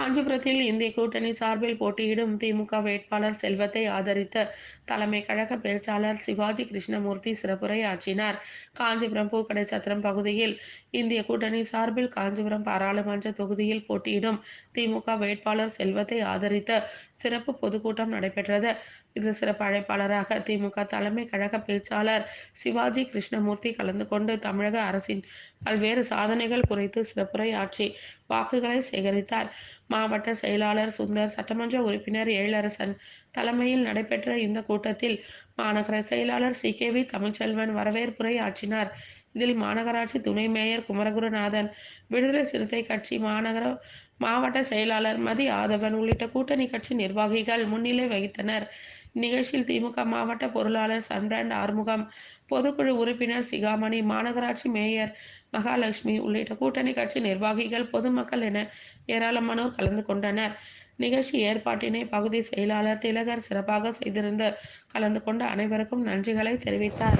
காஞ்சிபுரத்தில் இந்திய கூட்டணி சார்பில் போட்டியிடும் திமுக வேட்பாளர் செல்வத்தை ஆதரித்து தலைமை கழக பேச்சாளர் சிவாஜி கிருஷ்ணமூர்த்தி சிறப்புரை ஆற்றினார். காஞ்சிபுரம் பூக்கடை சத்திரம் பகுதியில் இந்திய கூட்டணி சார்பில் காஞ்சிபுரம் பாராளுமன்ற தொகுதியில் போட்டியிடும் திமுக வேட்பாளர் செல்வத்தை ஆதரித்து சிறப்பு பொதுக்கூட்டம் நடைபெற்றது. இதில் சிறப்பு அழைப்பாளராக திமுக தலைமை கழக பேச்சாளர் சிவாஜி கிருஷ்ணமூர்த்தி கலந்து கொண்டு தமிழக அரசின் பல்வேறு சாதனைகள் குறித்து சிறப்புரை ஆற்றி வாக்குகளை சேகரித்தார். மாவட்ட செயலாளர் சுந்தர், சட்டமன்ற உறுப்பினர் எழிலரசன் தலைமையில் நடைபெற்ற இந்த கூட்டத்தில் மாநகர செயலாளர் சி.கே.வி. தமிழ்ச்செல்வன் வரவேற்புரை ஆற்றினார். இதில் மாநகராட்சி துணை மேயர் குமரகுருநாதன், விடுதலை சிறுத்தை கட்சி மாவட்ட செயலாளர் மதி ஆதவன் உள்ளிட்ட கூட்டணி கட்சி நிர்வாகிகள் முன்னிலை வகித்தனர். இந்நிகழ்ச்சியில் திமுக மாவட்ட பொருளாளர் சன்பிராண்ட் ஆறுமுகம், பொதுக்குழு உறுப்பினர் சிகாமணி, மாநகராட்சி மேயர் மகாலட்சுமி உள்ளிட்ட கூட்டணி கட்சி நிர்வாகிகள், பொதுமக்கள் என ஏராளமானோர் கலந்து கொண்டனர். நிகழ்ச்சி ஏற்பாட்டினை பகுதி செயலாளர் திலகர் சிறப்பாக செய்திருந்து கலந்து கொண்ட அனைவருக்கும் நன்றிகளை தெரிவித்தார்.